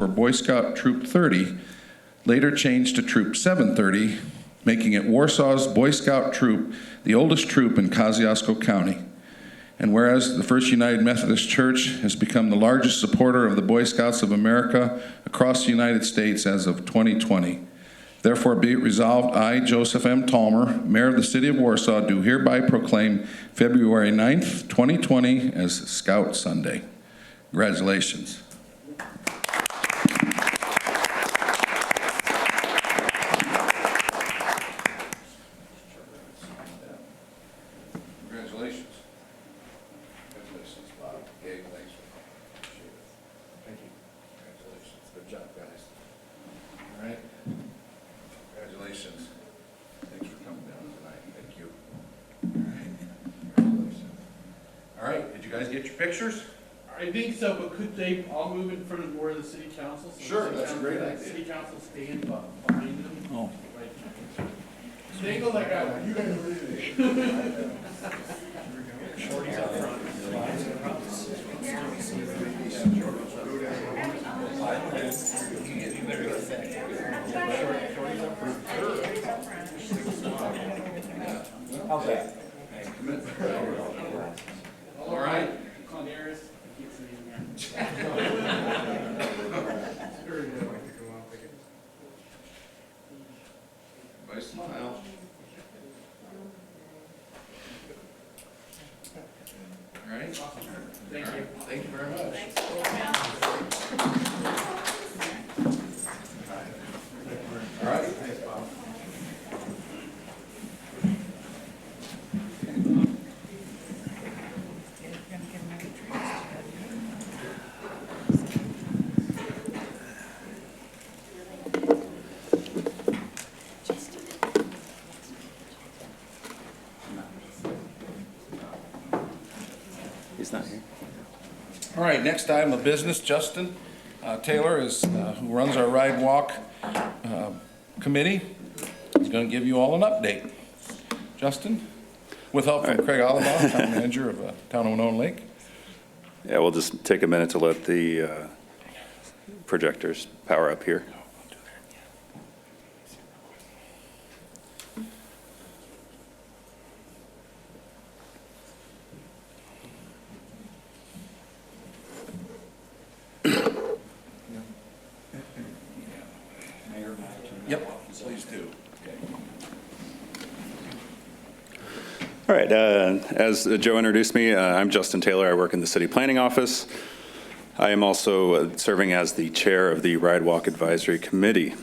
for Boy Scout Troop 30, later changed to Troop 730, making it Warsaw's Boy Scout troop, the oldest troop in Kosciuszko County. And whereas the First United Methodist Church has become the largest supporter of the Boy Scouts of America across the United States as of 2020, therefore be it resolved, I, Joseph M. Tallmer, Mayor of the City of Warsaw, do hereby proclaim February 9th, 2020 as Scout Sunday. Congratulations. Congratulations. Congratulations, Bob. Gabe, thanks. Appreciate it. Thank you. Congratulations. Good job, guys. All right. Congratulations. Thanks for coming down tonight. Thank you. All right. Congratulations. All right. Did you guys get your pictures? I think so, but could they all move in front of more of the city council? So Sure, the that's a great council- idea. City council stand behind them. Oh. Right. Dangle that guy. You guys are ready. Shorty's up front. How's that? All right. Conderas, I keep seeing that. Everybody smile. All right. Thank you. Thank you very much. All right. Thanks, Bob. He's not here. All right, next item of business, Justin Taylor is, who runs our Ride Walk committee. He's going to give you all an update. Justin, with help from Craig Olibaugh, town manager of Town of Winona Lake. Yeah, we'll just take a minute to let the projectors power up here. Yep, please do. All right, as Joe introduced me, I'm Justin Taylor. I work in the city planning office. I am also serving as the chair of the Ride Walk Advisory Committee.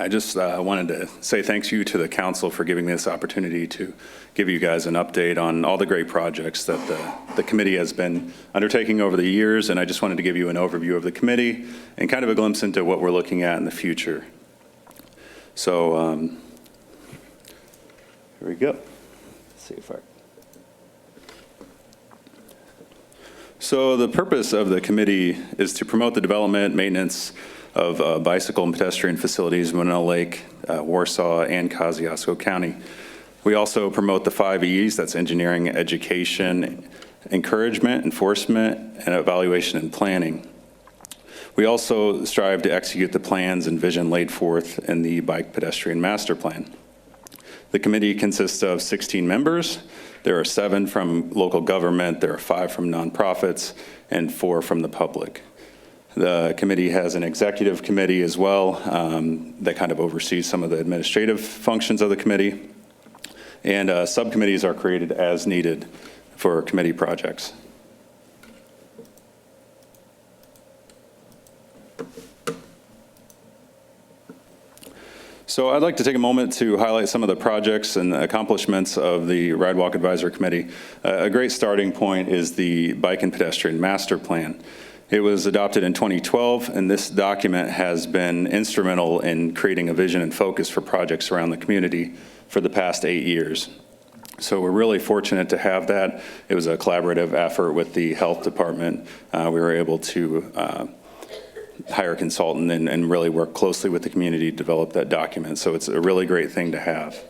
I just wanted to say thank you to the council for giving me this opportunity to give you guys an update on all the great projects that the committee has been undertaking over the years, and I just wanted to give you an overview of the committee and kind of a glimpse into what we're looking at in the future. So here we go. Let's see if I... So the purpose of the committee is to promote the development, maintenance of bicycle and pedestrian facilities in Winona Lake, Warsaw, and Kosciuszko County. We also promote the 5 E's, that's engineering, education, encouragement, enforcement, and evaluation and planning. We also strive to execute the plans and vision laid forth in the Bike Pedestrian Master Plan. The committee consists of 16 members. There are 7 from local government, there are 5 from nonprofits, and 4 from the public. The committee has an executive committee as well that kind of oversees some of the administrative functions of the committee. And subcommittees are created as needed for committee projects. So I'd like to take a moment to highlight some of the projects and accomplishments of the Ride Walk Advisory Committee. A great starting point is the Bike and Pedestrian Master Plan. It was adopted in 2012, and this document has been instrumental in creating a vision and focus for projects around the community for the past 8 years. So we're really fortunate to have that. It was a collaborative effort with the health department. We were able to hire a consultant and really work closely with the community to develop that document. So it's a really great thing to have.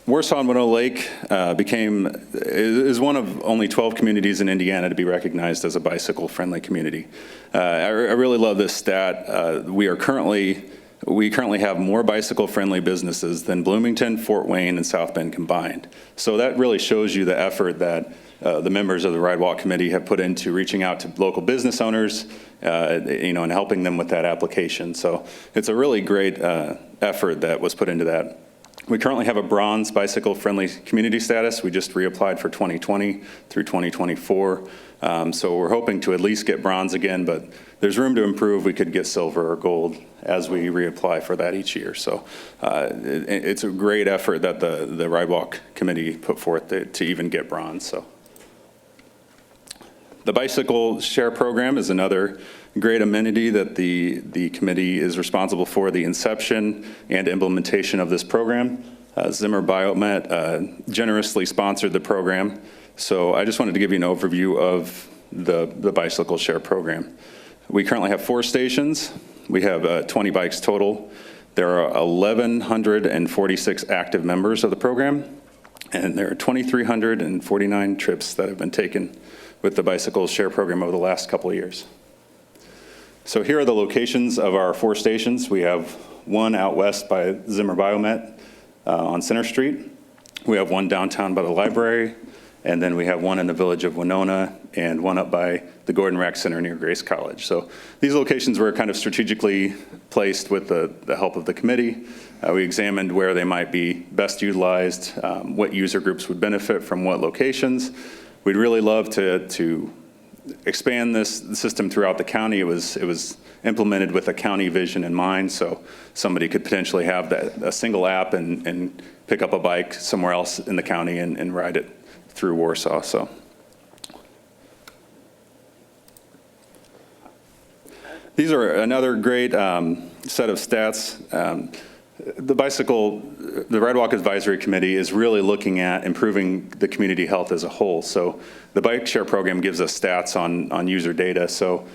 Warsaw and Winona Lake is one of only 12 communities in Indiana to be recognized as a bicycle-friendly community. I really love this stat. We currently have more bicycle-friendly businesses than Bloomington, Fort Wayne, and South Bend combined. So that really shows you the effort that the members of the Ride Walk Committee have put into reaching out to local business owners, and helping them with that application. So it's a really great effort that was put into that. We currently have a bronze bicycle-friendly community status. We just reapplied for 2020 through 2024. So we're hoping to at least get bronze again, but there's room to improve. We could get silver or gold as we reapply for that each year. So it's a great effort that the Ride Walk Committee put forth to even get bronze. So the Bicycle Share Program is another great amenity that the committee is responsible for the inception and implementation of this program. Zimmer Biomet generously sponsored the program. So I just wanted to give you an overview of the Bicycle Share Program. We currently have 4 stations. We have 20 bikes total. There are 1,146 active members of the program, and there are 2,349 trips that have been taken with the Bicycle Share Program over the last couple of years. So here are the locations of our 4 stations. We have one out west by Zimmer Biomet on Center Street. We have one downtown by the library, and then we have one in the village of Winona and one up by the Gordon Rec Center near Grace College. So these locations were kind of strategically placed with the help of the committee. We examined where they might be best utilized, what user groups would benefit from what locations. We'd really love to expand this system throughout the county. It was implemented with a county vision in mind, so somebody could potentially have a single app and pick up a bike somewhere else in the county and ride it through Warsaw. So these are another great set of stats. The Ride Walk Advisory Committee is really looking at improving the community health as a whole. So the Bike Share Program gives us stats on user data. So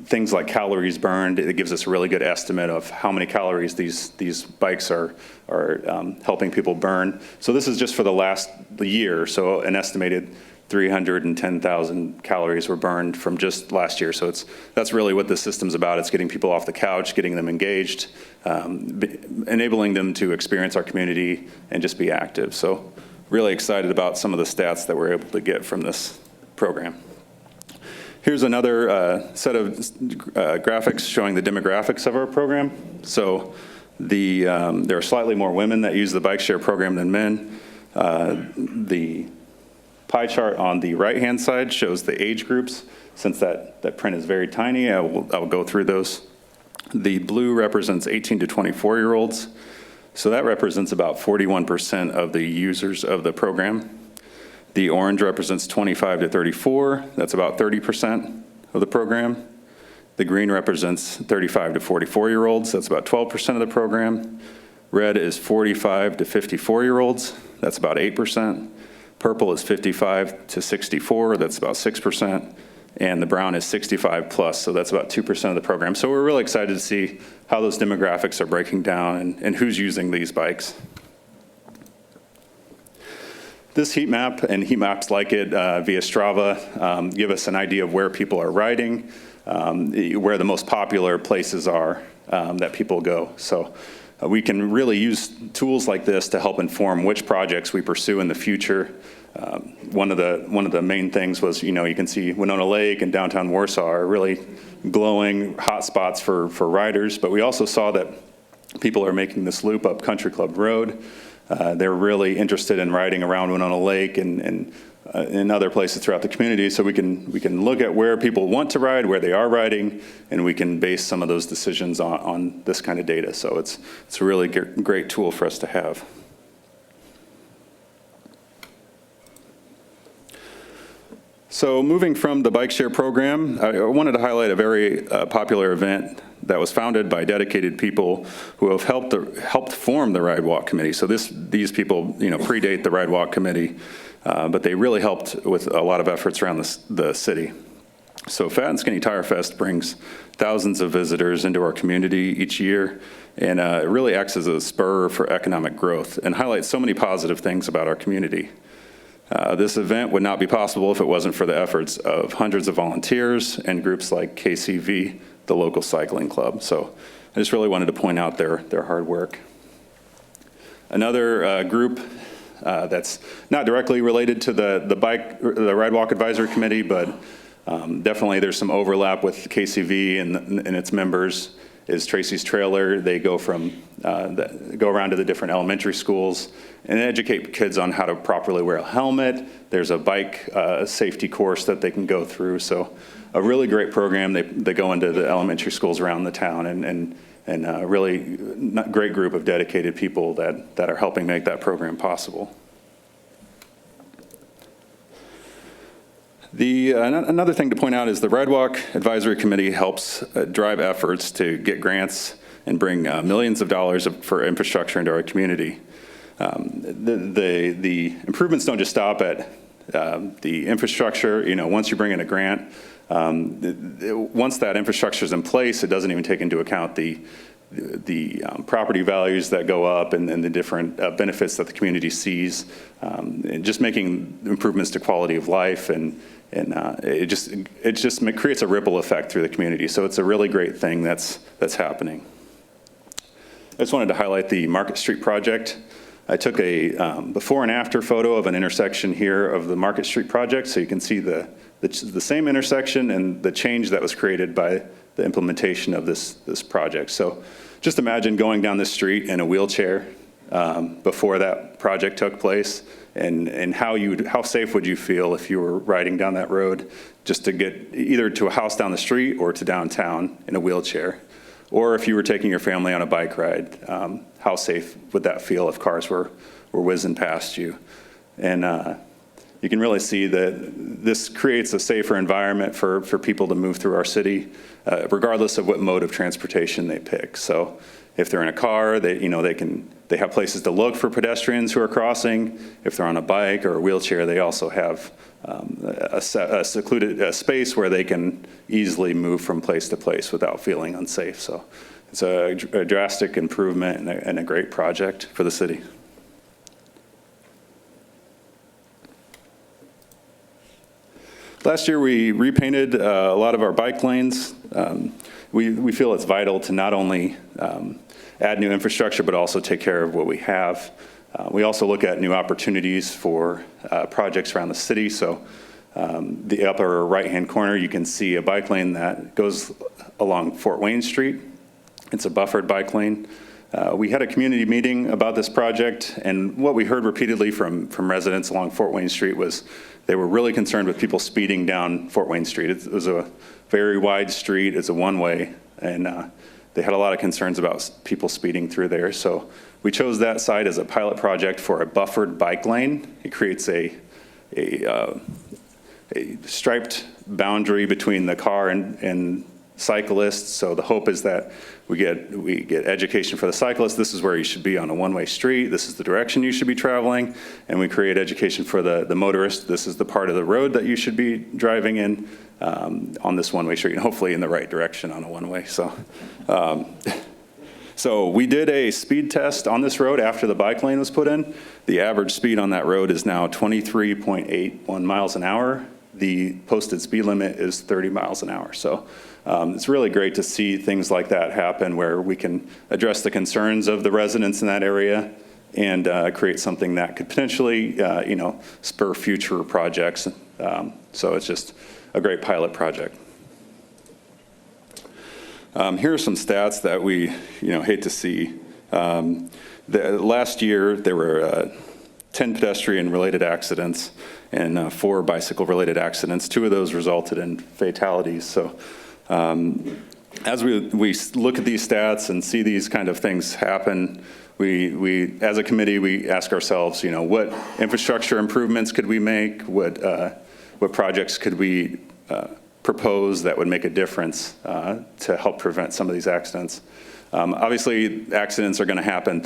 things like calories burned, it gives us a really good estimate of how many calories these bikes are helping people burn. So this is just for the year. So an estimated 310,000 calories were burned from just last year. So that's really what the system's about. It's getting people off the couch, getting them engaged, enabling them to experience our community and just be active. So really excited about some of the stats that we're able to get from this program. Here's another set of graphics showing the demographics of our program. So there are slightly more women that use the Bike Share Program than men. The pie chart on the right-hand side shows the age groups. Since that print is very tiny, I will go through those. The blue represents 18 to 24-year-olds. So that represents about 41% of the users of the program. The orange represents 25 to 34. That's about 30% of the program. The green represents 35 to 44-year-olds. That's about 12% of the program. Red is 45 to 54-year-olds. That's about 8%. Purple is 55 to 64, that's about 6%, and the brown is 65 plus, so that's about 2% of the program. So we're really excited to see how those demographics are breaking down and who's using these bikes. This heat map and heat maps like it via Strava give us an idea of where people are riding, where the most popular places are that people go. So we can really use tools like this to help inform which projects we pursue in the future. One of the main things was, you can see Winona Lake and downtown Warsaw are really glowing hot spots for riders, but we also saw that people are making this loop up Country Club Road. They're really interested in riding around Winona Lake and in other places throughout the community, so we can look at where people want to ride, where they are riding, and we can base some of those decisions on this kind of data. So it's a really great tool for us to have. So moving from the Bike Share Program, I wanted to highlight a very popular event that was founded by dedicated people who have helped form the Ride Walk Committee. So these people predate the Ride Walk Committee, but they really helped with a lot of efforts around the city. So Fat and Skinny Tire Fest brings thousands of visitors into our community each year, and it really acts as a spur for economic growth and highlights so many positive things about our community. This event would not be possible if it wasn't for the efforts of hundreds of volunteers and groups like KCV, the local cycling club. So I just really wanted to point out their hard work. Another group that's not directly related to the Ride Walk Advisory Committee, but definitely there's some overlap with KCV and its members, is Tracy's Trailer. They go go around to the different elementary schools and educate kids on how to properly wear a helmet. There's a bike safety course that they can go through. So a really great program. They go into the elementary schools around the town, and a really great group of dedicated people that are helping make that program possible. Another thing to point out is the Ride Walk Advisory Committee helps drive efforts to get grants and bring millions of dollars for infrastructure into our community. The improvements don't just stop at the infrastructure. Once you bring in a grant, once that infrastructure is in place, it doesn't even take into account the property values that go up and the different benefits that the community sees, and just making improvements to quality of life, and it just creates a ripple effect through the community. So it's a really great thing that's happening. I just wanted to highlight the Market Street project. I took a before and after photo of an intersection here of the Market Street project, so you can see the same intersection and the change that was created by the implementation of this project. So just imagine going down this street in a wheelchair before that project took place, and how safe would you feel if you were riding down that road just to get either to a house down the street or to downtown in a wheelchair? Or if you were taking your family on a bike ride, how safe would that feel if cars were whizzing past you? And you can really see that this creates a safer environment for people to move through our city, regardless of what mode of transportation they pick. So if they're in a car, they have places to look for pedestrians who are crossing. If they're on a bike or a wheelchair, they also have a secluded space where they can easily move from place to place without feeling unsafe. So it's a drastic improvement and a great project for the city. Last year, we repainted a lot of our bike lanes. We feel it's vital to not only add new infrastructure, but also take care of what we have. We also look at new opportunities for projects around the city. So the upper right-hand corner, you can see a bike lane that goes along Fort Wayne Street. It's a buffered bike lane. We had a community meeting about this project, and what we heard repeatedly from residents along Fort Wayne Street was they were really concerned with people speeding down Fort Wayne Street. It was a very wide street. It's a one-way, and they had a lot of concerns about people speeding through there. So we chose that site as a pilot project for a buffered bike lane. It creates a striped boundary between the car and cyclists. So the hope is that we get education for the cyclists. This is where you should be on a one-way street. This is the direction you should be traveling. And we create education for the motorist. This is the part of the road that you should be driving in on this one-way street, and hopefully in the right direction on a one-way. So we did a speed test on this road after the bike lane was put in. The average speed on that road is now 23.81 miles an hour. The posted speed limit is 30 miles an hour. So it's really great to see things like that happen, where we can address the concerns of the residents in that area and create something that could potentially, spur future projects. So it's just a great pilot project. Here are some stats that we, hate to see. Last year, there were 10 pedestrian-related accidents and 4 bicycle-related accidents. 2 of those resulted in fatalities. So as we look at these stats and see these kind of things happen, we as a committee, we ask ourselves, what infrastructure improvements could we make? What projects could we propose that would make a difference to help prevent some of these accidents? Obviously, accidents are going to happen.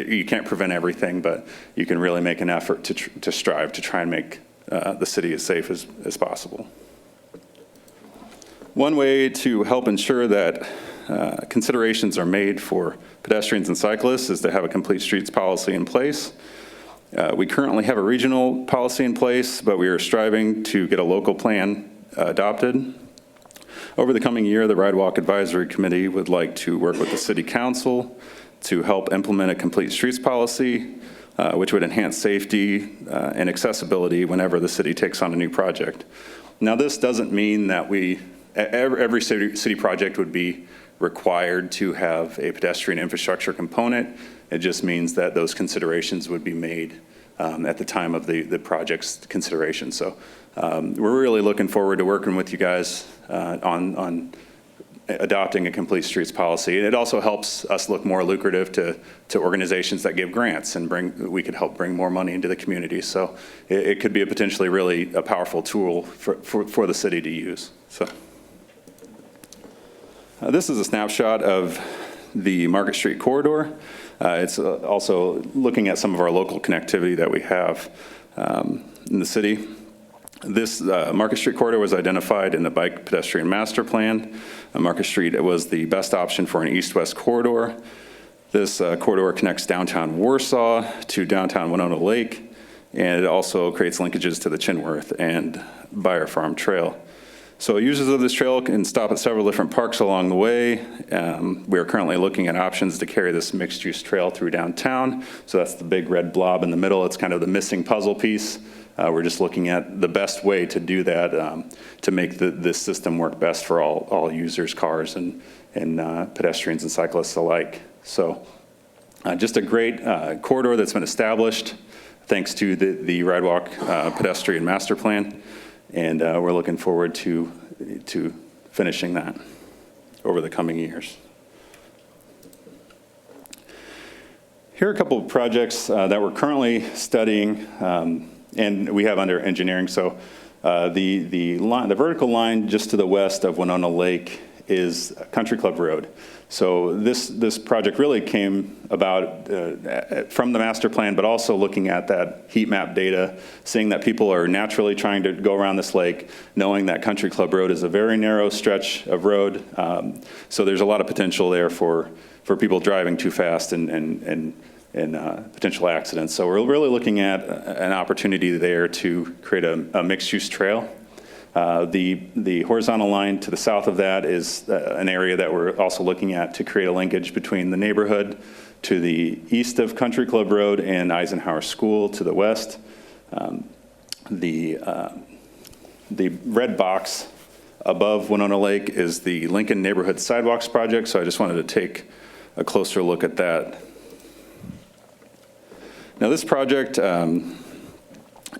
You can't prevent everything, but you can really make an effort to strive to try and make the city as safe as possible. One way to help ensure that considerations are made for pedestrians and cyclists is to have a complete streets policy in place. We currently have a regional policy in place, but we are striving to get a local plan adopted. Over the coming year, the Ride Walk Advisory Committee would like to work with the City Council to help implement a complete streets policy, which would enhance safety and accessibility whenever the city takes on a new project. Now, this doesn't mean that every city project would be required to have a pedestrian infrastructure component. It just means that those considerations would be made at the time of the project's consideration. So we're really looking forward to working with you guys on adopting a complete streets policy. And it also helps us look more lucrative to organizations that give grants, and we could help bring more money into the community. So it could be a potentially really a powerful tool for the city to use. So this is a snapshot of the Market Street corridor. It's also looking at some of our local connectivity that we have in the city. This Market Street corridor was identified in the Bike Pedestrian Master Plan. Market Street was the best option for an east-west corridor. This corridor connects downtown Warsaw to downtown Winona Lake, and it also creates linkages to the Chinworth and Beyer Farm Trail. So users of this trail can stop at several different parks along the way. We are currently looking at options to carry this mixed-use trail through downtown. So that's the big red blob in the middle. It's kind of the missing puzzle piece. We're just looking at the best way to do that to make this system work best for all users, cars, and pedestrians and cyclists alike. So just a great corridor that's been established thanks to the Ride Walk Pedestrian Master Plan. And we're looking forward to finishing that over the coming years. Here are a couple of projects that we're currently studying and we have under engineering. So the vertical line just to the west of Winona Lake is Country Club Road. So this project really came about from the master plan, but also looking at that heat map data, seeing that people are naturally trying to go around this lake, knowing that Country Club Road is a very narrow stretch of road. So there's a lot of potential there for people driving too fast and potential accidents. So we're really looking at an opportunity there to create a mixed-use trail. The horizontal line to the south of that is an area that we're also looking at to create a linkage between the neighborhood to the east of Country Club Road and Eisenhower School to the west. The red box above Winona Lake is the Lincoln Neighborhood Sidewalks Project, so I just wanted to take a closer look at that. Now this project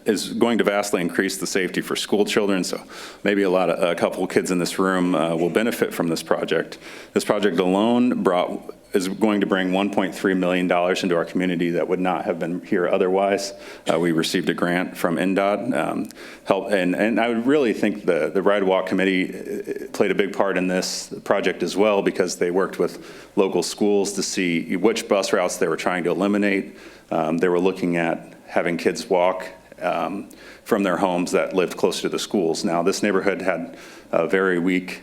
is going to vastly increase the safety for school children, so maybe a couple kids in this room will benefit from this project. This project alone is going to bring $1.3 million into our community that would not have been here otherwise. We received a grant from NDOT, and I would really think the Ride Walk Committee played a big part in this project as well, because they worked with local schools to see which bus routes they were trying to eliminate. They were looking at having kids walk from their homes that lived close to the schools. Now, this neighborhood had a very weak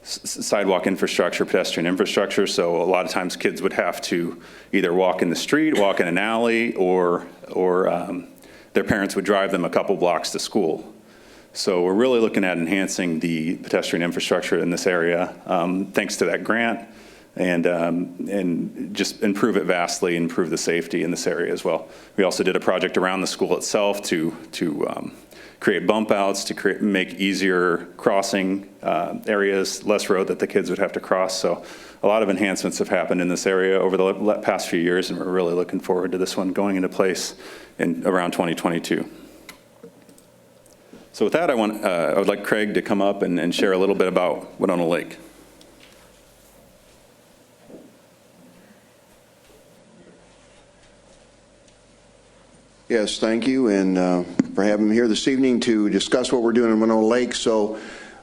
sidewalk infrastructure, pedestrian infrastructure, so a lot of times kids would have to either walk in the street, walk in an alley, or their parents would drive them a couple blocks to school. So we're really looking at enhancing the pedestrian infrastructure in this area, thanks to that grant, and just improve it vastly, improve the safety in this area as well. We also did a project around the school itself to create bump outs, to make easier crossing areas, less road that the kids would have to cross. So a lot of enhancements have happened in this area over the past few years, and we're really looking forward to this one going into place in around 2022. So with that, I would like Craig to come up and share a little bit about Winona Lake. Yes, thank you, and for having me here this evening to discuss what we're doing in Winona Lake. So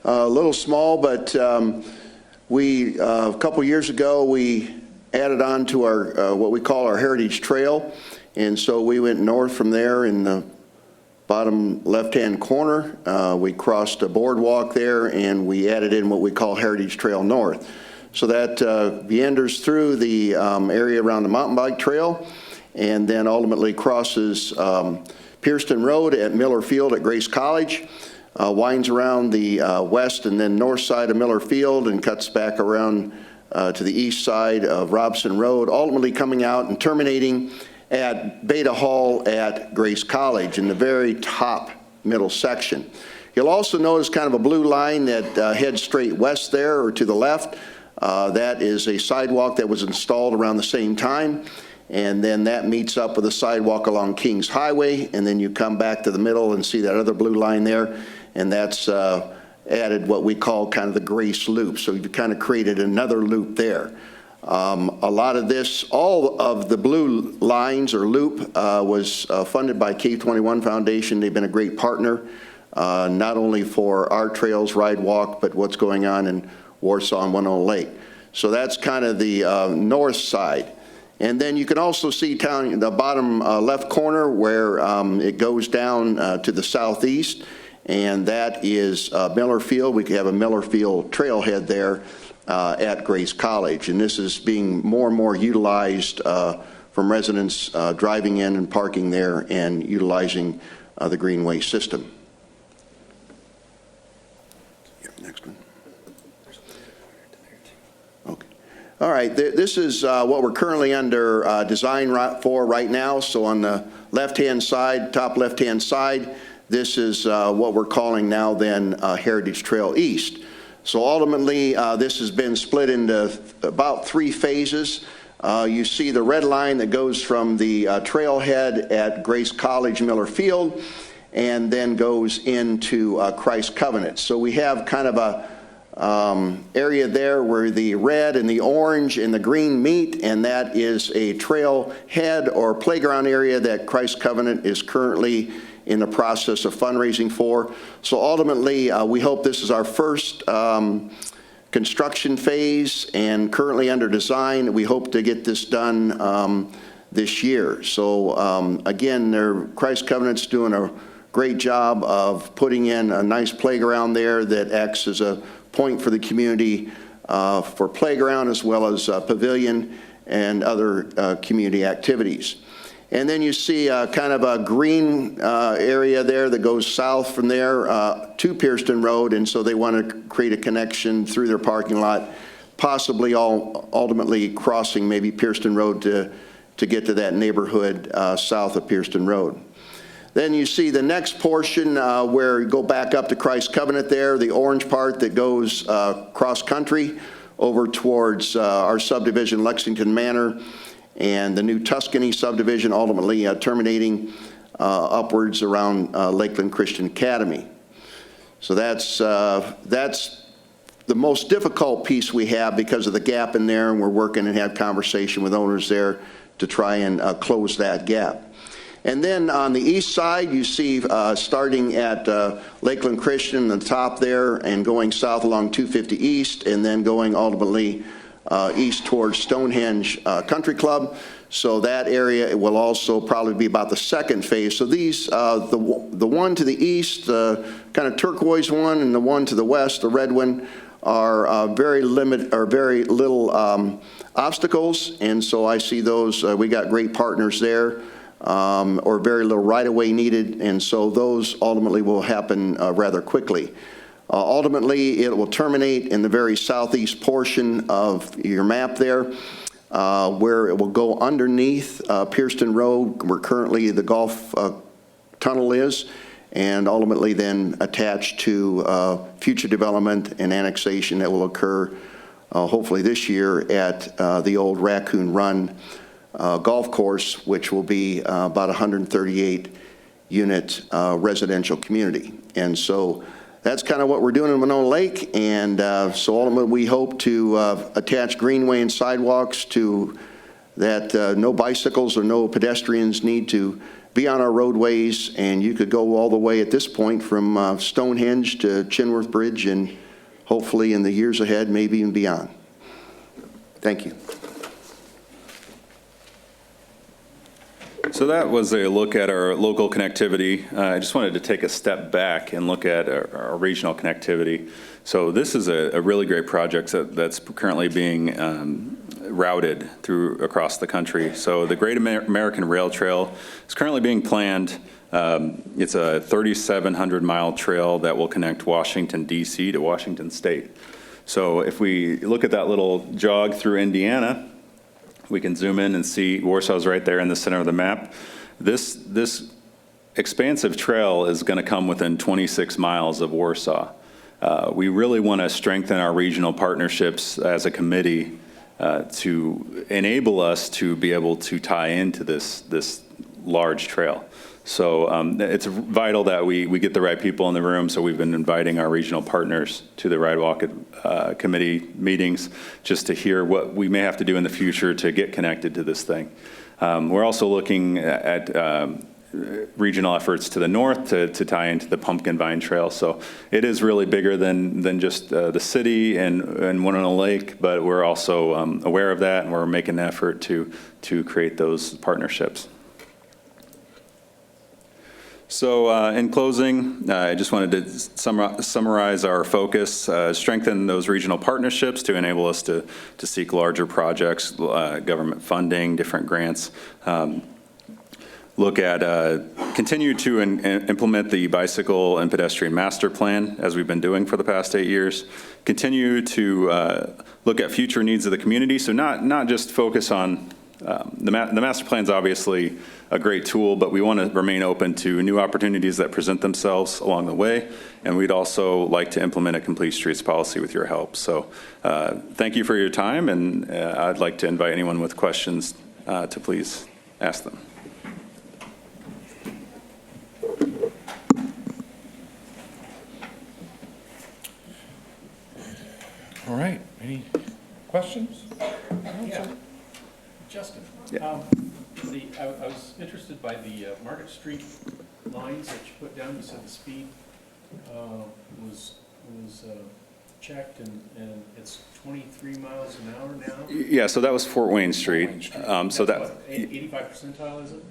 a little small, but we a couple years ago we added on to our what we call our Heritage Trail, and so we went north from there in bottom left-hand corner, we crossed a boardwalk there, and we added in what we call Heritage Trail North. So that meanders through the area around the mountain bike trail, and then ultimately crosses Pierceton Road at Miller Field at Grace College, winds around the west and then north side of Miller Field, and cuts back around to the east side of Robson Road, ultimately coming out and terminating at Beta Hall at Grace College in the very top middle section. You'll also notice kind of a blue line that heads straight west there or to the left. That is a sidewalk that was installed around the same time, and then that meets up with a sidewalk along Kings Highway, and then you come back to the middle and see that other blue line there, and that's added what we call kind of the Grace Loop. So you've kind of created another loop there. A lot of this, all of the blue lines or loop was funded by K21 Foundation. They've been a great partner, not only for our trails, ride, walk, but what's going on in Warsaw and Winona Lake. So that's kind of the north side. And then you can also see down in the bottom left corner where it goes down to the southeast, and that is Miller Field. We have a Miller Field trailhead there at Grace College, and this is being more and more utilized from residents driving in and parking there and utilizing the Greenway system. Next one. Okay. All right, this is what we're currently under design for right now. So on the left-hand side, top left-hand side, this is what we're calling now then Heritage Trail East. So ultimately, this has been split into about 3 phases. You see the red line that goes from the trailhead at Grace College, Miller Field, and then goes into Christ Covenant. So we have kind of a area there where the red and the orange and the green meet, and that is a trailhead or playground area that Christ Covenant is currently in the process of fundraising for. So ultimately, we hope this is our first construction phase and currently under design. We hope to get this done this year. So again, Christ Covenant's doing a great job of putting in a nice playground there that acts as a point for the community for playground as well as pavilion and other community activities. And then you see kind of a green area there that goes south from there to Pierceton Road, and so they want to create a connection through their parking lot, possibly ultimately crossing maybe Pierceton Road to get to that neighborhood south of Pierceton Road. Then you see the next portion where you go back up to Christ Covenant there, the orange part that goes cross country over towards our subdivision, Lexington Manor, and the new Tuscany subdivision, ultimately terminating upwards around Lakeland Christian Academy. So that's the most difficult piece we have because of the gap in there, and we're working and have conversation with owners there to try and close that gap. And then on the east side, you see starting at Lakeland Christian, the top there, and going south along 250 East, and then going ultimately east towards Stonehenge Country Club. So that area will also probably be about the second phase. So these, the one to the east, kind of turquoise one, and the one to the west, the red one, are very little obstacles. And so I see those, we got great partners there, or very little right-of-way needed. And so those ultimately will happen rather quickly. Ultimately, it will terminate in the very southeast portion of your map there, where it will go underneath Pierceton Road, where currently the golf tunnel is, and ultimately then attached to future development and annexation that will occur hopefully this year at the old Raccoon Run golf course, which will be about 138 unit residential community. And so that's kind of what we're doing in Winona Lake, and so ultimately we hope to attach greenway and sidewalks to that no bicycles or no pedestrians need to be on our roadways, and you could go all the way at this point from Stonehenge to Chinworth Bridge, and hopefully in the years ahead, maybe even beyond. Thank you. So that was a look at our local connectivity. I just wanted to take a step back and look at our regional connectivity. So this is a really great project that's currently being routed through across the country. So the Great American Rail Trail is currently being planned. It's a 3,700-mile trail that will connect Washington, D.C. to Washington State. So if we look at that little jog through Indiana, we can zoom in and see Warsaw's right there in the center of the map. This expansive trail is going to come within 26 miles of Warsaw. We really want to strengthen our regional partnerships as a committee to enable us to be able to tie into this large trail. So it's vital that we get the right people in the room, so we've been inviting our regional partners to the Ride Walk Committee meetings just to hear what we may have to do in the future to get connected to this thing. We're also looking at regional efforts to the north to tie into the Pumpkin Vine Trail. So it is really bigger than just the city and Winona Lake, but we're also aware of that, and we're making an effort to create those partnerships. So in closing, I just wanted to summarize our focus, strengthen those regional partnerships to enable us to seek larger projects, government funding, different grants, look at, continue to implement the bicycle and pedestrian master plan as we've been doing for the past 8 years, continue to look at future needs of the community, so not just focus on the master plan is obviously a great tool, but we want to remain open to new opportunities that present themselves along the way, and we'd also like to implement a complete streets policy with your help. So thank you for your time, and I'd like to invite anyone with questions to please ask them. All right, any questions? Yeah. Justin, Yeah. I was interested by the Market Street lines that you put down. You said the speed was checked, and it's 23 miles an hour now? Yeah, so that was Fort Wayne Street. So that, What, 85 percentile, is it?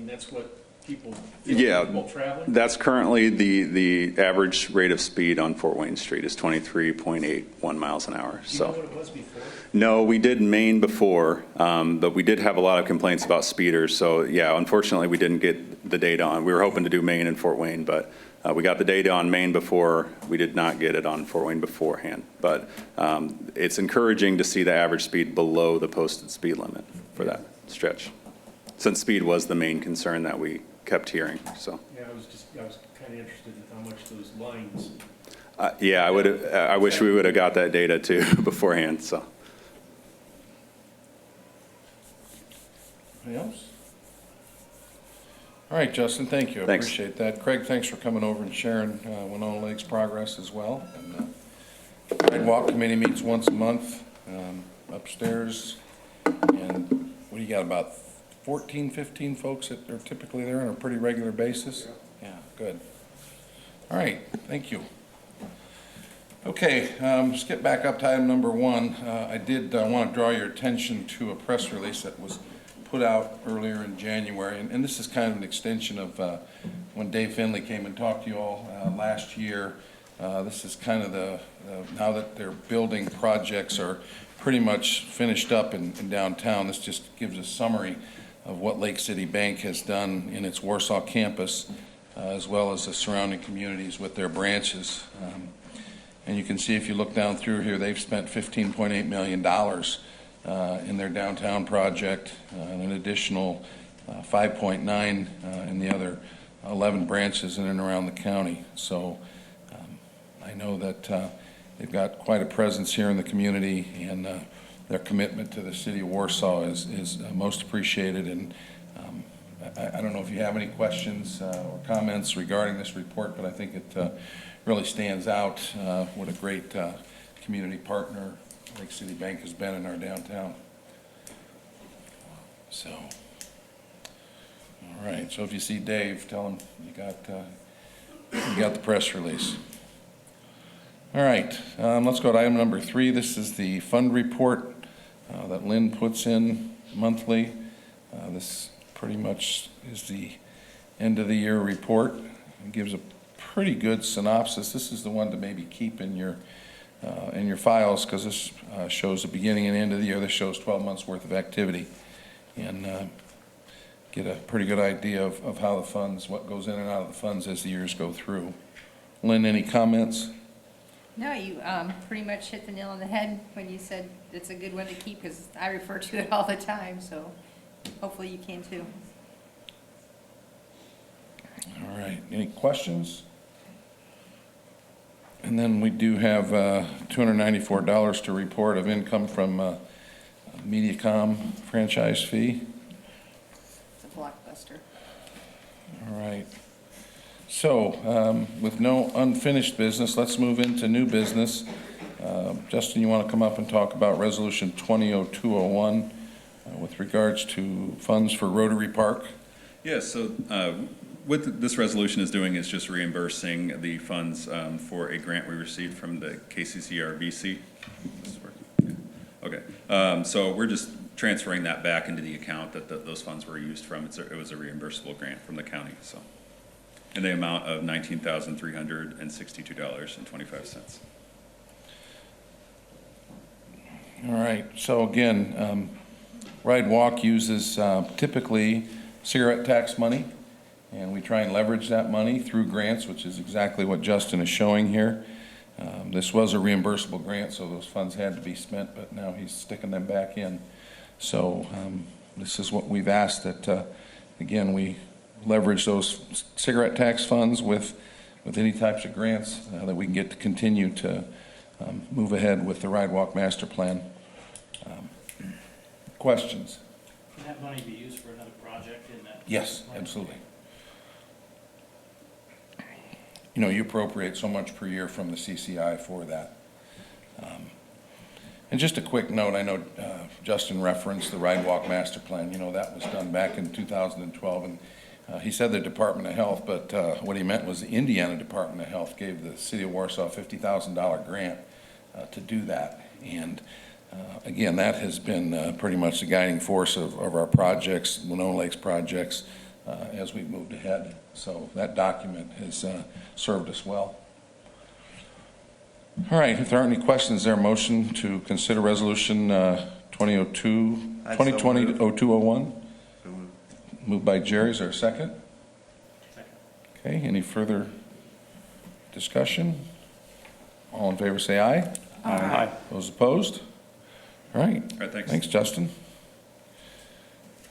That's what people, Yeah. people traveling? that's currently the average rate of speed on Fort Wayne Street is 23.81 miles an hour. Do you So. know what it was before? No, we did Maine before, but we did have a lot of complaints about speeders. So yeah, unfortunately, we didn't get the data on. We were hoping to do Maine and Fort Wayne, but we got the data on Maine before. We did not get it on Fort Wayne beforehand. But it's encouraging to see the average speed below the posted speed limit for that stretch, since speed was the main concern that we kept hearing. So Yeah, I was kind of interested in how much those lines. yeah, I wish we would have got that data too beforehand. So. Anything else? All right, Justin, thank you. I Thanks. appreciate that. Craig, thanks for coming over and sharing Winona Lake's progress as well. And Ride Walk Committee meets once a month upstairs. And what do you got, about 14, 15 folks that are typically there on a pretty regular basis? Yeah, good. All right, thank you. Okay, let's get back up to item number 1. I did want to draw your attention to a press release that was put out earlier in January, and this is kind of an extension of when Dave Finley came and talked to you all last year. This is kind of now that their building projects are pretty much finished up in downtown, this just gives a summary of what Lake City Bank has done in its Warsaw campus, as well as the surrounding communities with their branches. And you can see if you look down through here, they've spent $15.8 million in their downtown project, and an additional 5.9 in the other 11 branches in and around the county. So I know that they've got quite a presence here in the community, and their commitment to the city of Warsaw is most appreciated. And I don't know if you have any questions or comments regarding this report, but I think it really stands out what a great community partner Lake City Bank has been in our downtown. So, all right. So if you see Dave, tell him you got the press release. All right. Let's go to item number 3. This is the fund report that Lynn puts in monthly. This pretty much is the end of the year report. It gives a pretty good synopsis. This is the one to maybe keep in your files, because this shows the beginning and end of the year. This shows 12 months worth of activity, and get a pretty good idea of how the funds, what goes in and out of the funds as the years go through. Lynn, any comments? No, you pretty much hit the nail on the head when you said it's a good one to keep, because I refer to it all the time, so hopefully you can too. All right, any questions? And then we do have $294 to report of income from MediaCom franchise fee. It's a blockbuster. All right. So, with no unfinished business, let's move into new business. Justin, you want to come up and talk about Resolution 200201 with regards to funds for Rotary Park? Yes, so what this resolution is doing is just reimbursing the funds for a grant we received from the KCCRBC. Does this work? Yeah. Okay, so we're just transferring that back into the account that those funds were used from. It was a reimbursable grant from the county, so. In the amount of $19,362.25. All right, so again, Ride Walk uses typically cigarette tax money, and we try and leverage that money through grants, which is exactly what Justin is showing here. This was a reimbursable grant, so those funds had to be spent, but now he's sticking them back in. So this is what we've asked, that, again, we leverage those cigarette tax funds with any types of grants that we can get to continue to move ahead with the Ride Walk Master Plan. Questions? Can that money be used for another project in that? Yes, plan? absolutely. You know, you appropriate so much per year from the CCI for that. And just a quick note, I know Justin referenced the Ride Walk Master Plan. You know, that was done back in 2012, and he said the Department of Health, but what he meant was the Indiana Department of Health gave the City of Warsaw a $50,000 grant to do that. And again, that has been pretty much the guiding force of our projects, Winona Lakes projects, as we've moved ahead. So that document has served us well. All right, if there aren't any questions, is there a motion to consider Resolution 2020-0201? Moved by Jerry. Is there a second? Second. Okay, any further discussion? All in favor say aye. Aye. Those opposed? All right. All right, thanks. Thanks, Justin.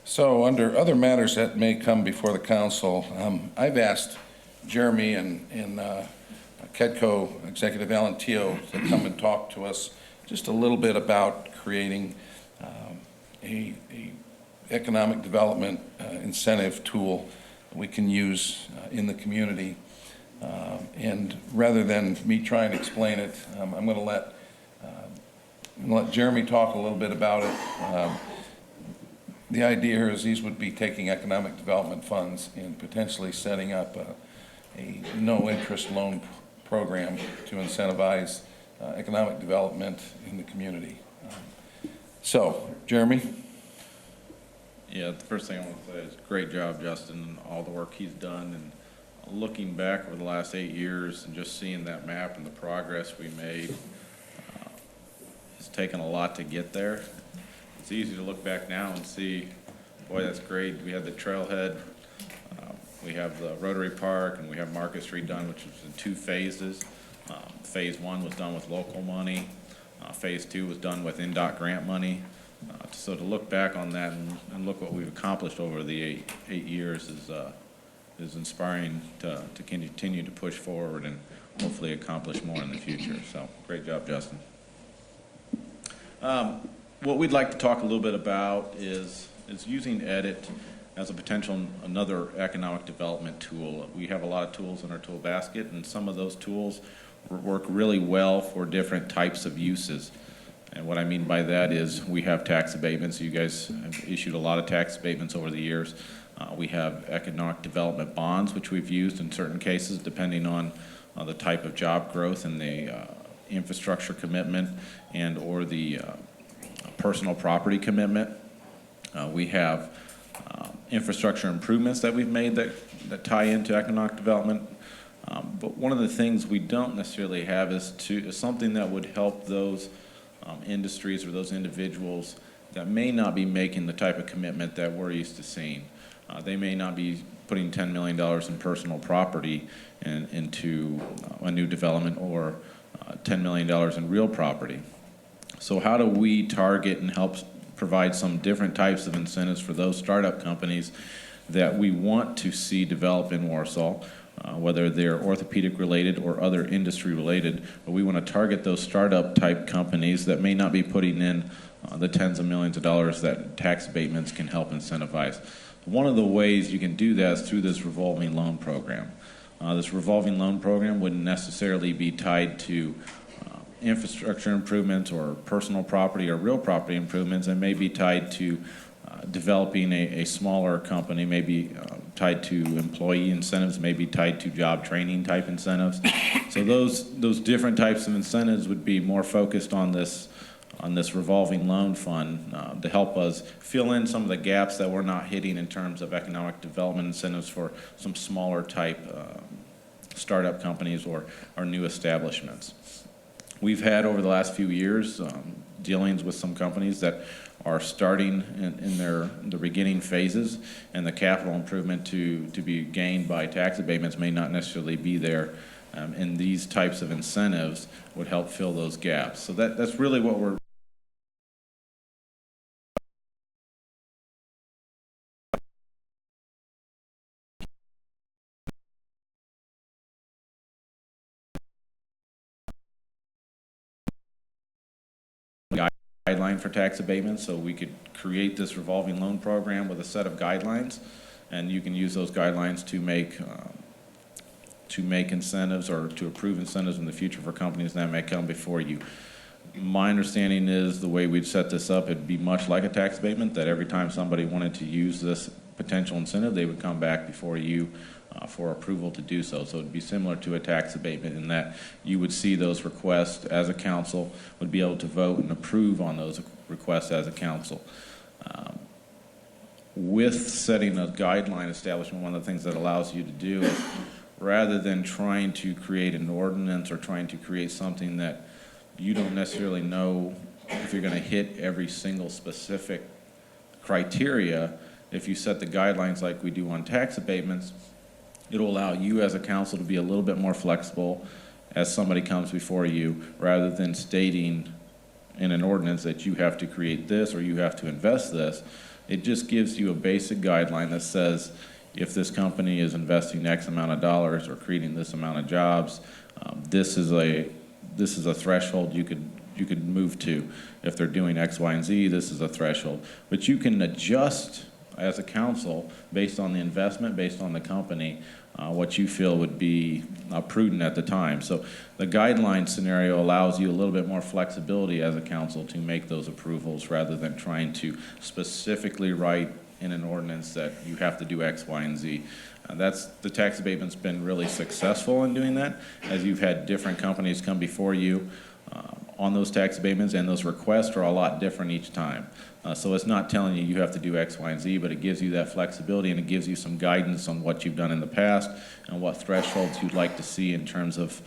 So under other matters that may come before the council, I've asked Jeremy and KEDCO Executive Alan Teo to come and talk to us just a little bit about creating a economic development incentive tool we can use in the community. And rather than me try and explain it, I'm going to let Jeremy talk a little bit about it. The idea here is these would be taking economic development funds and potentially setting up a no-interest loan program to incentivize economic development in the community. So, Jeremy? Yeah, the first thing I want to say is great job, Justin, and all the work he's done. And looking back over the last 8 years and just seeing that map and the progress we made, it's taken a lot to get there. It's easy to look back now and see, boy, that's great. We had the trailhead, we have the Rotary Park, and we have Market Street done, which was in 2 phases. Phase 1 was done with local money. Phase 2 was done with NDOT grant money. So to look back on that and look what we've accomplished over the eight years is inspiring to continue to push forward and hopefully accomplish more in the future. So great job, Justin. What we'd like to talk a little bit about is using EDIT as a potential another economic development tool. We have a lot of tools in our tool basket, and some of those tools work really well for different types of uses. And what I mean by that is we have tax abatements. You guys have issued a lot of tax abatements over the years. We have economic development bonds, which we've used in certain cases, depending on the type of job growth and the infrastructure commitment and or the personal property commitment. We have infrastructure improvements that we've made that tie into economic development. But one of the things we don't necessarily have is something that would help those industries or those individuals that may not be making the type of commitment that we're used to seeing. They may not be putting $10 million in personal property into a new development or $10 million in real property. So how do we target and help provide some different types of incentives for those startup companies that we want to see develop in Warsaw, whether they're orthopedic related or other industry related, but we want to target those startup type companies that may not be putting in the tens of millions of dollars that tax abatements can help incentivize. One of the ways you can do that is through this revolving loan program. This revolving loan program wouldn't necessarily be tied to infrastructure improvements or personal property or real property improvements, and may be tied to developing a smaller company, maybe tied to employee incentives, maybe tied to job training type incentives. So those different types of incentives would be more focused on this revolving loan fund to help us fill in some of the gaps that we're not hitting in terms of economic development incentives for some smaller type startup companies or new establishments. We've had over the last few years dealings with some companies that are starting in the beginning phases, and the capital improvement to be gained by tax abatements may not necessarily be there, and these types of incentives would help fill those gaps. So that's really what we're guideline for tax abatements, so we could create this revolving loan program with a set of guidelines, and you can use those guidelines to make incentives or to approve incentives in the future for companies that may come before you. My understanding is the way we'd set this up, it'd be much like a tax abatement, that every time somebody wanted to use this potential incentive, they would come back before you for approval to do so. So it'd be similar to a tax abatement in that you would see those requests as a council, would be able to vote and approve on those requests as a council. With setting a guideline establishment, one of the things that allows you to do is, rather than trying to create an ordinance or trying to create something that you don't necessarily know if you're going to hit every single specific criteria, if you set the guidelines like we do on tax abatements, it'll allow you as a council to be a little bit more flexible as somebody comes before you, rather than stating in an ordinance that you have to create this or you have to invest this. It just gives you a basic guideline that says, if this company is investing X amount of dollars or creating this amount of jobs, this is a threshold you could move to. If they're doing X, Y, and Z, this is a threshold. But you can adjust as a council based on the investment, based on the company, what you feel would be prudent at the time. So the guideline scenario allows you a little bit more flexibility as a council to make those approvals, rather than trying to specifically write in an ordinance that you have to do X, Y, and Z. The tax abatement's been really successful in doing that, as you've had different companies come before you on those tax abatements, and those requests are a lot different each time. So it's not telling you have to do X, Y, and Z, but it gives you that flexibility, and it gives you some guidance on what you've done in the past and what thresholds you'd like to see in terms of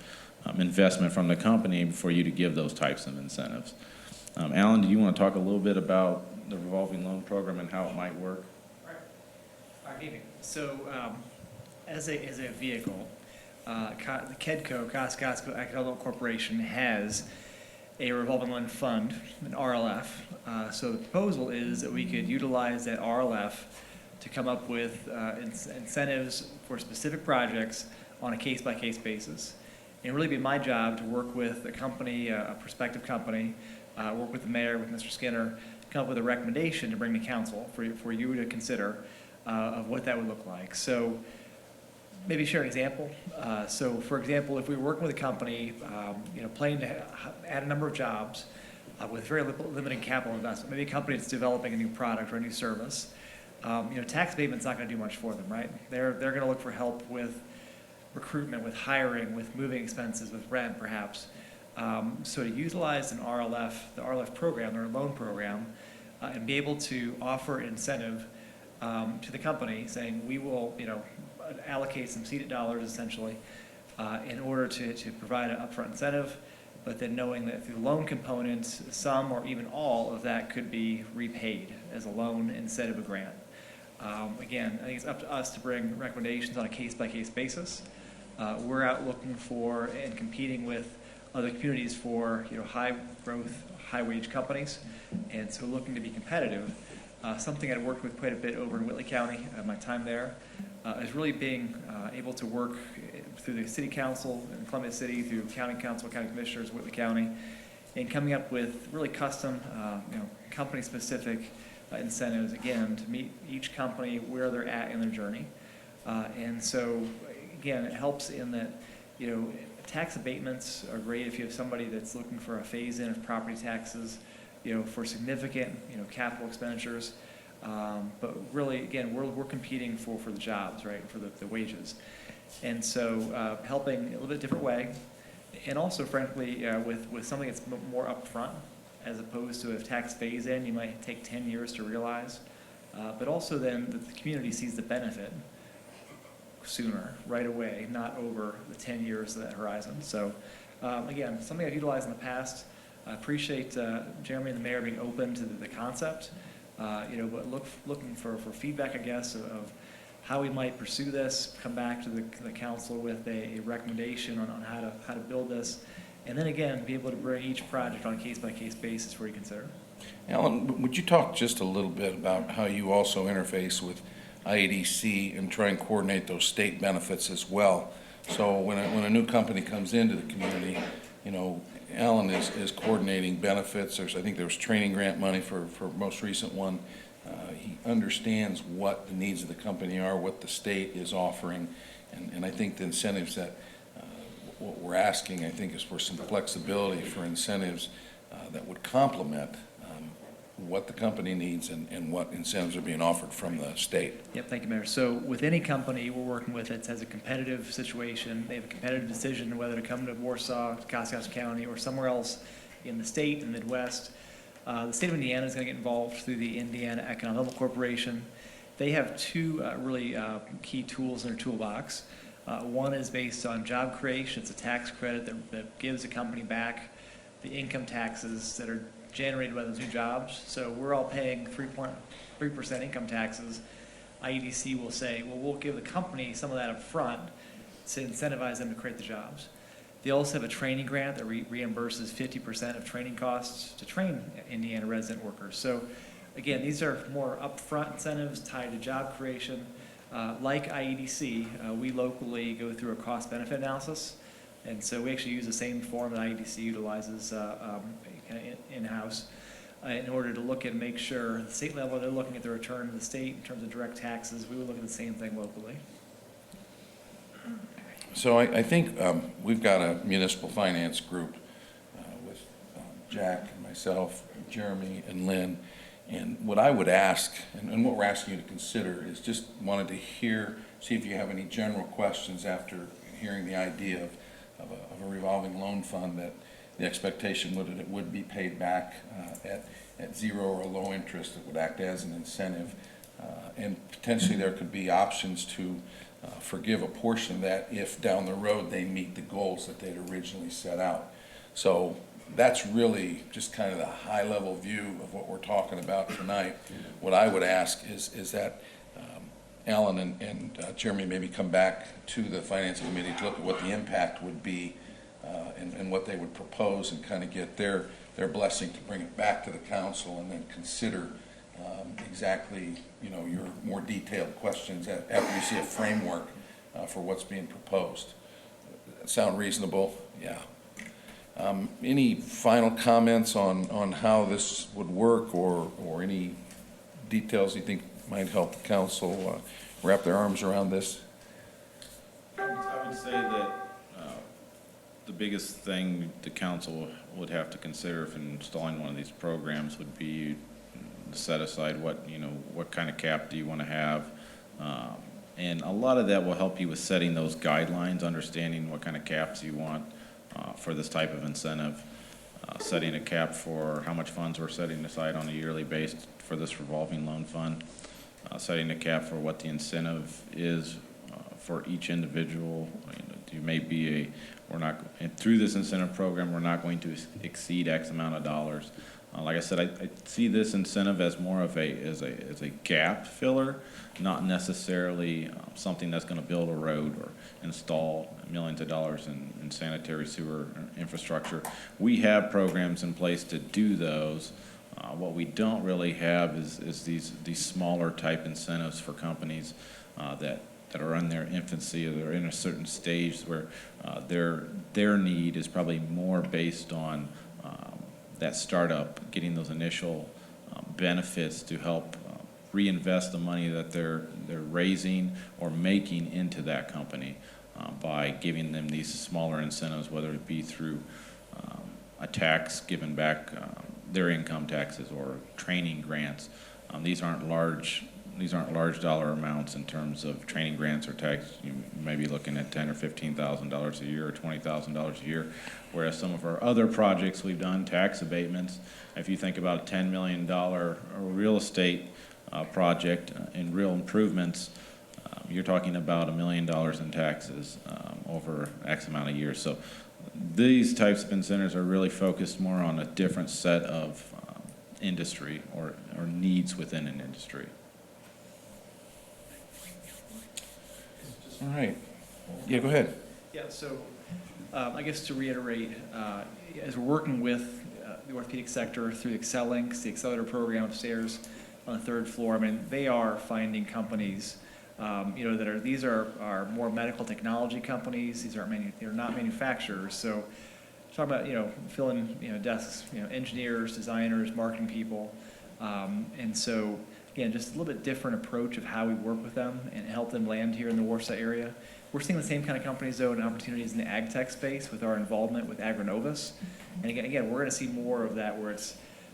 investment from the company for you to give those types of incentives. Alan, do you want to talk a little bit about the revolving loan program and how it might work? Good evening. So, as a vehicle, the KEDCO, Kosciuszko Economic Corporation, has a revolving loan fund, an RLF. So the proposal is that we could utilize that RLF to come up with incentives for specific projects on a case-by-case basis. And really be my job to work with a company, a prospective company, work with the mayor, with Mr. Skinner, come up with a recommendation to bring to council for you to consider of what that would look like. So maybe share an example. So for example, if we were working with a company, planning to add a number of jobs with very limited capital investment, maybe a company that's developing a new product or a new service, tax abatement's not going to do much for them, right? They're going to look for help with recruitment, with hiring, with moving expenses, with rent perhaps. So to utilize an RLF, the RLF program, or loan program, and be able to offer an incentive to the company, saying we will, allocate some seeded dollars essentially in order to provide an upfront incentive, but then knowing that through loan components, some or even all of that could be repaid as a loan instead of a grant. Again, I think it's up to us to bring recommendations on a case-by-case basis. We're out looking for and competing with other communities for high growth, high wage companies, and so looking to be competitive. Something I've worked with quite a bit over in Whitley County, my time there, is really being able to work through the city council in Columbia City, through county council, county commissioners, Whitley County, and coming up with really custom, company-specific incentives, again, to meet each company where they're at in their journey. And so, again, it helps in that, tax abatements are great if you have somebody that's looking for a phase-in of property taxes, for significant, capital expenditures. But really, again, we're competing for the jobs, right, for the wages. And so helping a little bit different way. And also, frankly, with something that's more upfront, as opposed to a tax phase-in, you might take 10 years to realize. But also then the community sees the benefit sooner, right away, not over the 10 years of that horizon. So again, something I've utilized in the past. I appreciate Jeremy and the mayor being open to the concept, but looking for feedback, I guess, of how we might pursue this, come back to the council with a recommendation on how to build this, and then again, be able to bring each project on a case-by-case basis for you to consider. Alan, would you talk just a little bit about how you also interface with IEDC and try and coordinate those state benefits as well? So when a new company comes into the community, Alan is coordinating benefits. I think there was training grant money for most recent one. He understands what the needs of the company are, what the state is offering, and I think the incentives that what we're asking, I think, is for some flexibility for incentives that would complement what the company needs and what incentives are being offered from the state. Yep, thank you, Mayor. So with any company we're working with that has a competitive situation, they have a competitive decision whether to come to Warsaw, Kosciuszko County, or somewhere else in the state and Midwest. The state of Indiana is going to get involved through the Indiana Economic Development Corporation. They have two really key tools in their toolbox. One is based on job creation. It's a tax credit that gives a company back the income taxes that are generated by those new jobs. So we're all paying 3.3% income taxes. IEDC will say, well, we'll give the company some of that up front to incentivize them to create the jobs. They also have a training grant that reimburses 50% of training costs to train Indiana resident workers. So again, these are more upfront incentives tied to job creation. Like IEDC, we locally go through a cost-benefit analysis, and so we actually use the same form that IEDC utilizes in-house in order to look and make sure at the state level they're looking at the return to the state in terms of direct taxes. We would look at the same thing locally. So I think we've got a municipal finance group with Jack and myself, Jeremy and Lynn. And what I would ask, and what we're asking you to consider, is just wanted to see if you have any general questions after hearing the idea of a revolving loan fund that the expectation would that it would be paid back at zero or a low interest. It would act as an incentive. And potentially there could be options to forgive a portion of that if down the road they meet the goals that they'd originally set out. So that's really just kind of the high-level view of what we're talking about tonight. What I would ask is that Alan and Jeremy maybe come back to the Finance Committee to look at what the impact would be and what they would propose, and kind of get their blessing to bring it back to the council, and then consider exactly, your more detailed questions after you see a framework for what's being proposed. Sound reasonable? Yeah. Any final comments on how this would work, or any details you think might help the council wrap their arms around this? I would say that the biggest thing the council would have to consider if installing one of these programs would be to set aside what kind of cap do you want to have. And a lot of that will help you with setting those guidelines, understanding what kind of caps you want for this type of incentive. setting a cap for how much funds we're setting aside on a yearly basis for this revolving loan fund, setting a cap for what the incentive is for each individual. You may be we're not, and through this incentive program, we're not going to exceed X amount of dollars. Like I said, I see this incentive as more of as a gap filler, not necessarily something that's going to build a road or install millions of dollars in sanitary sewer infrastructure. We have programs in place to do those. What we don't really have is these smaller type incentives for companies that are in their infancy, or they're in a certain stage where their need is probably more based on that startup getting those initial benefits to help reinvest the money that they're raising or making into that company by giving them these smaller incentives, whether it be through a tax given back their income taxes or training grants. These aren't large dollar amounts in terms of training grants or tax. You may be looking at $10,000 or $15,000 a year or $20,000 a year, whereas some of our other projects we've done, tax abatements, if you think about a $10 million real estate project in real improvements, you're talking about $1 million in taxes over X amount of years. So these types of incentives are really focused more on a different set of industry or needs within an industry. All right. Yeah, go ahead. Yeah, so I guess to reiterate, as we're working with the orthopedic sector through the Excellinks, the Accelerator program upstairs on the 3rd floor, I mean, they are finding companies, these are more medical technology companies. These aren't they're not manufacturers. So talk about, filling, desks, engineers, designers, marketing people. And so, again, just a little bit different approach of how we work with them and help them land here in the Warsaw area. We're seeing the same kind of companies, though, and opportunities in the ag tech space with our involvement with Agronovus. And again, we're going to see more of that where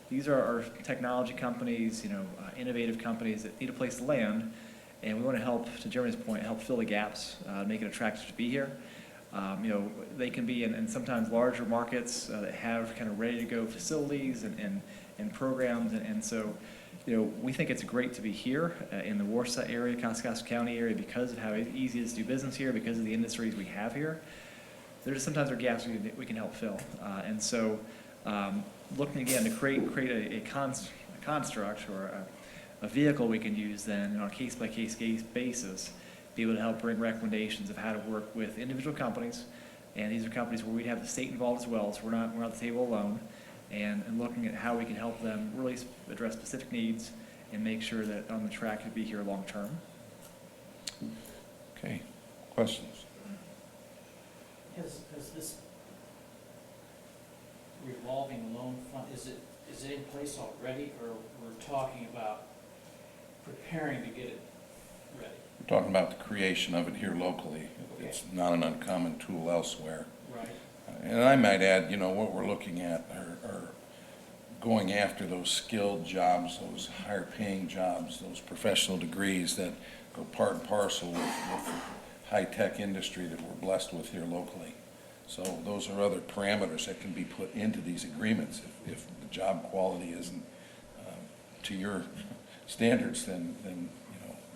these are our technology companies, innovative companies that need a place to land. And we want to help, to Jeremy's point, help fill the gaps, make it attractive to be here. They can be in sometimes larger markets that have kind of ready-to-go facilities and programs. And so, we think it's great to be here in the Warsaw area, Kosciuszko County area, because of how easy it is to do business here, because of the industries we have here. There's sometimes gaps we can help fill. And so looking again to create a construct or a vehicle we can use then on a case-by-case basis, be able to help bring recommendations of how to work with individual companies. And these are companies where we'd have the state involved as well, so we're not at the table alone. And looking at how we can help them really address specific needs and make sure that on the track to be here long term. Okay. Questions? Has this revolving loan fund, is it in place already, or we're talking about preparing to get it ready? We're talking about the creation of it here locally. Okay. It's not an uncommon tool elsewhere. Right. And I might add, what we're looking at are going after those skilled jobs, those higher paying jobs, those professional degrees that go part and parcel with the high-tech industry that we're blessed with here locally. So those are other parameters that can be put into these agreements. If the job quality isn't to your standards, then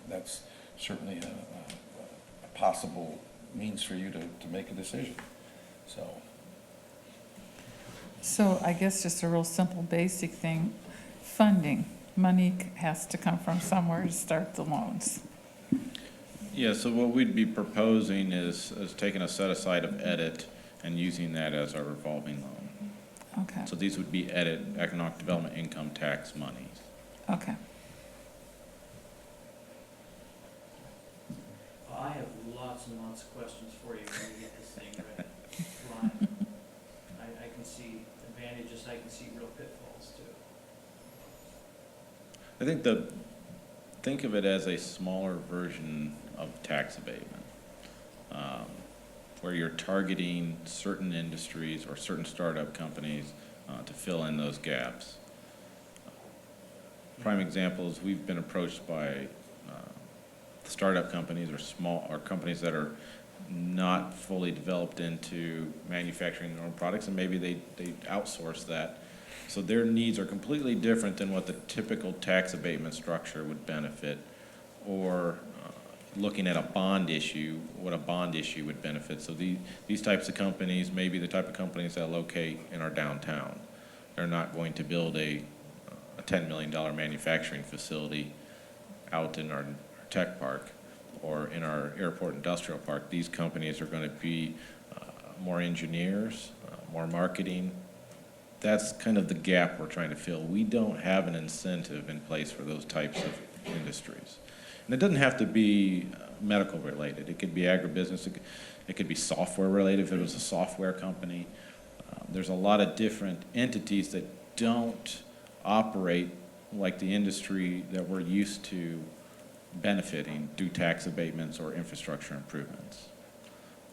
that's certainly a possible means for you to make a decision. So I guess just a real simple, basic thing, funding. Money has to come from somewhere to start the loans. Yeah, so what we'd be proposing is taking a set aside of EDIT and using that as our revolving loan. Okay, So these would be EDIT, economic development income tax monies. okay. Well, I have lots and lots of questions for you when we get this thing ready. Flying. I can see advantages, I can see real pitfalls too. I think think of it as a smaller version of tax abatement, where you're targeting certain industries or certain startup companies to fill in those gaps. Prime example is we've been approached by startup companies or companies that are not fully developed into manufacturing their own products, and maybe they outsource that. So their needs are completely different than what the typical tax abatement structure would benefit, or looking at a bond issue, what a bond issue would benefit. So these types of companies may be the type of companies that locate in our downtown. They're not going to build a $10 million manufacturing facility out in our tech park or in our airport industrial park. These companies are going to be more engineers, more marketing. That's kind of the gap we're trying to fill. We don't have an incentive in place for those types of industries. And it doesn't have to be medical related. It could be agribusiness. It could be software related if it was a software company. There's a lot of different entities that don't operate like the industry that we're used to benefiting through tax abatements or infrastructure improvements.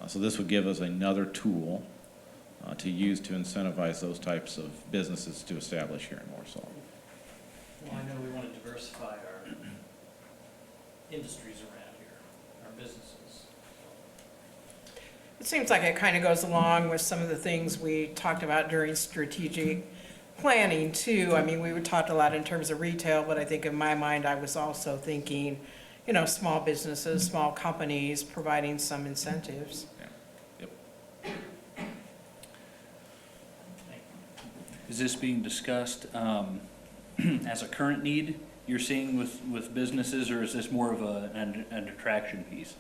So this would give us another tool to use to incentivize those types of businesses to establish here in Warsaw. Well, I know we want to diversify our industries around here, our businesses. It seems like it kind of goes along with some of the things we talked about during strategic planning too. I mean, we talked a lot in terms of retail, but I think in my mind, I was also thinking, you know, small businesses, small companies, providing some incentives. Is this being discussed as a current need you're seeing with businesses, or is this more of an attraction piece?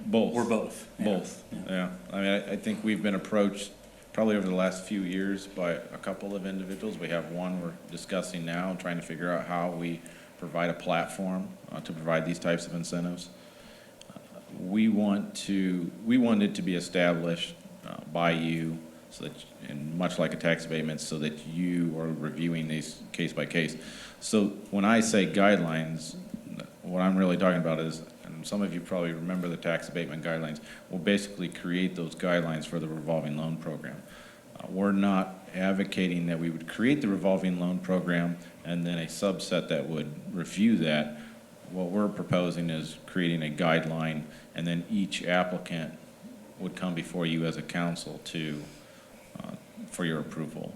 Both. Or both? Both, yeah. I mean, I think we've been approached probably over the last few years by a couple of individuals. We have one we're discussing now, trying to figure out how we provide a platform to provide these types of incentives. We want it to be established by you, so that, and much like a tax abatement, so that you are reviewing these case by case. So when I say guidelines, what I'm really talking about is, and some of you probably remember the tax abatement guidelines, we'll basically create those guidelines for the revolving loan program. We're not advocating that we would create the revolving loan program and then a subset that would review that. What we're proposing is creating a guideline, and then each applicant would come before you as a council for your approval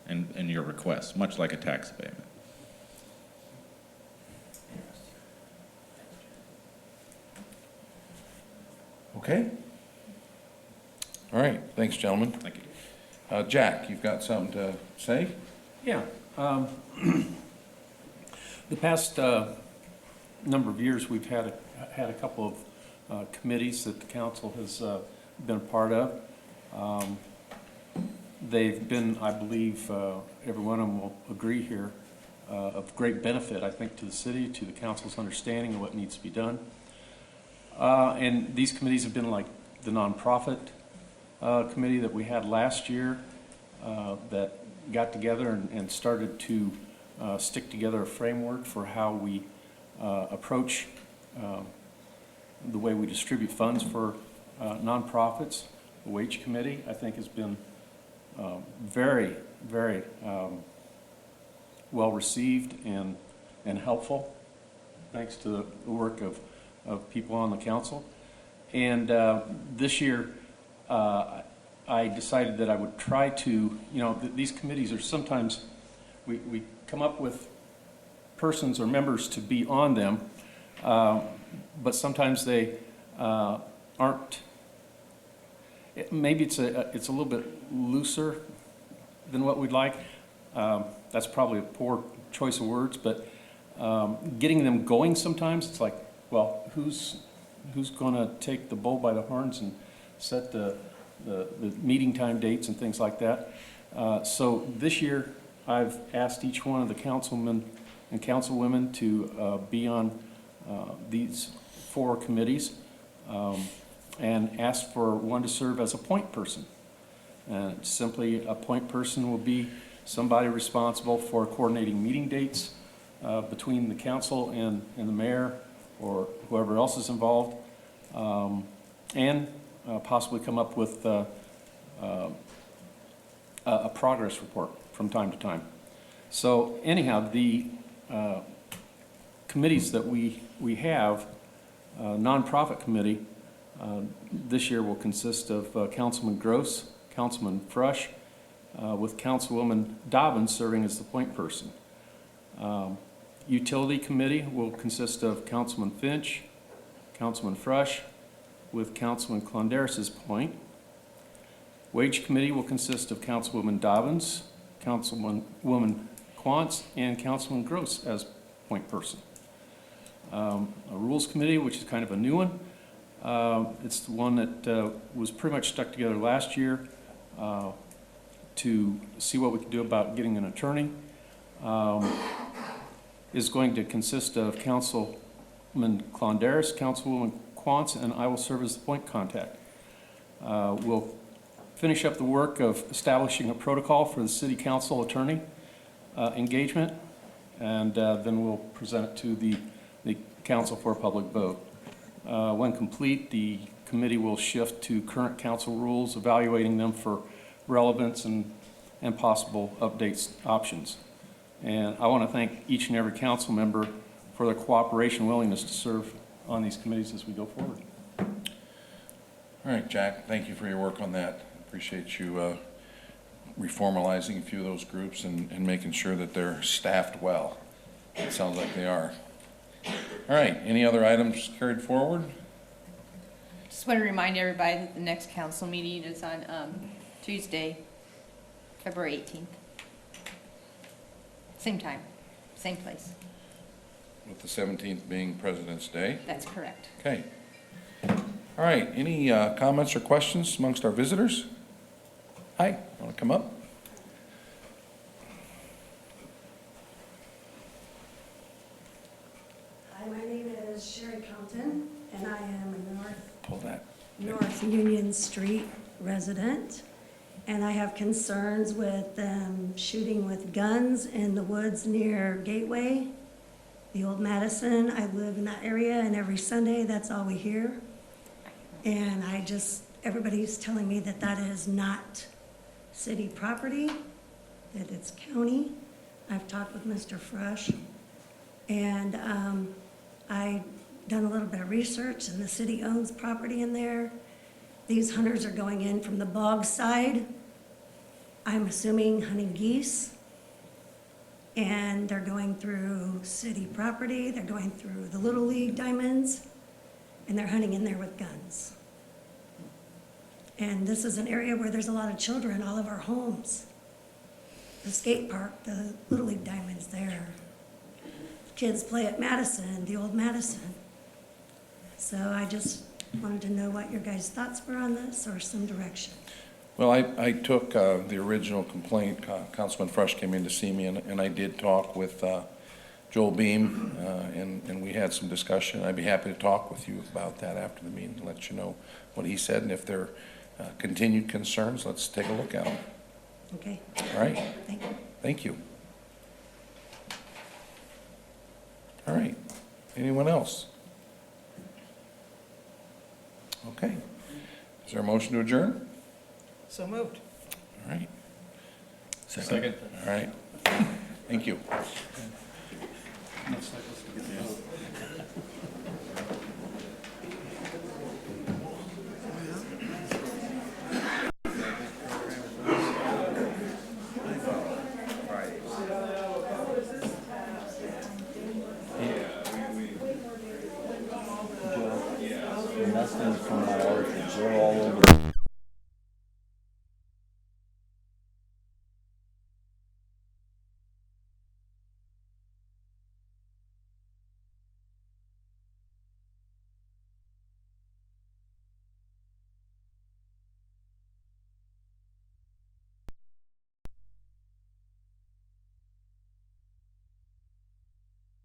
and your request, much like a tax abatement. Okay. All right, thanks, gentlemen. Thank you. Jack, you've got something to say? Yeah. The past number of years, we've had a couple of committees that the council has been a part of. They've been, I believe, every one of them will agree here, of great benefit, I think, to the city, to the council's understanding of what needs to be done. And these committees have been like the nonprofit committee that we had last year that got together and started to stick together a framework for how we approach the way we distribute funds for nonprofits. The wage committee, I think, has been very, very well received and helpful, thanks to the work of people on the council. And this year, I decided that I would try to, these committees are sometimes, we come up with persons or members to be on them, but sometimes they aren't. Maybe it's a little bit looser than what we'd like. That's probably a poor choice of words, but getting them going sometimes, it's like, well, who's going to take the bull by the horns and set the meeting time dates and things like that? So this year, I've asked each one of the councilmen and councilwomen to be on these 4 committees, and asked for one to serve as a point person. And simply, a point person will be somebody responsible for coordinating meeting dates between the council and the mayor or whoever else is involved, and possibly come up with a progress report from time to time. So anyhow, the committees that we have, nonprofit committee, This year will consist of Councilman Gross, Councilman Frush, with Councilwoman Dobbins serving as the point person. Utility Committee will consist of Councilman Finch, Councilman Frush, with Councilman Clondaris as point. Wage Committee will consist of Councilwoman Dobbins, Councilwoman Quantz, and Councilman Gross as point person. A Rules Committee, which is kind of a new one. It's the one that was pretty much stuck together last year to see what we can do about getting an attorney. Is going to consist of Councilman Clondaris, Councilwoman Quantz, and I will serve as the point contact. We'll finish up the work of establishing a protocol for the city council attorney engagement, and then we'll present it to the council for a public vote. When complete, the committee will shift to current council rules, evaluating them for relevance and possible updates options. And I want to thank each and every council member for their cooperation and willingness to serve on these committees as we go forward. All right, Jack, thank you for your work on that. Appreciate you reformalizing a few of those groups and making sure that they're staffed well. It sounds like they are. All right, any other items carried forward? Just want to remind everybody that the next council meeting is on Tuesday, February 18th. Same time, same place. With the 17th being President's Day. That's correct. Okay. All right, any comments or questions amongst our visitors? Hi, want to come up? Hi, my name is Sherry Compton, and I am a Pull that. North Union Street resident. And I have concerns with them shooting with guns in the woods near Gateway, the old Madison. I live in that area, and every Sunday, that's all we hear. And everybody's telling me that that is not city property, that it's county. I've talked with Mr. Frush, and I've done a little bit of research, and the city owns property in there. These hunters are going in from the bog side, I'm assuming hunting geese, and they're going through city property, they're going through the Little League diamonds, and they're hunting in there with guns. And this is an area where there's a lot of children, all of our homes. The skate park, the Little League diamonds there. Kids play at Madison, the old Madison. So I just wanted to know what your guys' thoughts were on this, or some direction. Well, I took the original complaint. Councilman Frush came in to see me, and I did talk with Joel Beam, and we had some discussion. I'd be happy to talk with you about that after the meeting, to let you know what he said, and if there are continued concerns, let's take a look at them. Okay. All right? Thank you. Thank you. All right. Anyone else? Okay. Is there a motion to adjourn? So moved. All right. Second. All right. Thank you. Nothing's coming out of it, they're all over.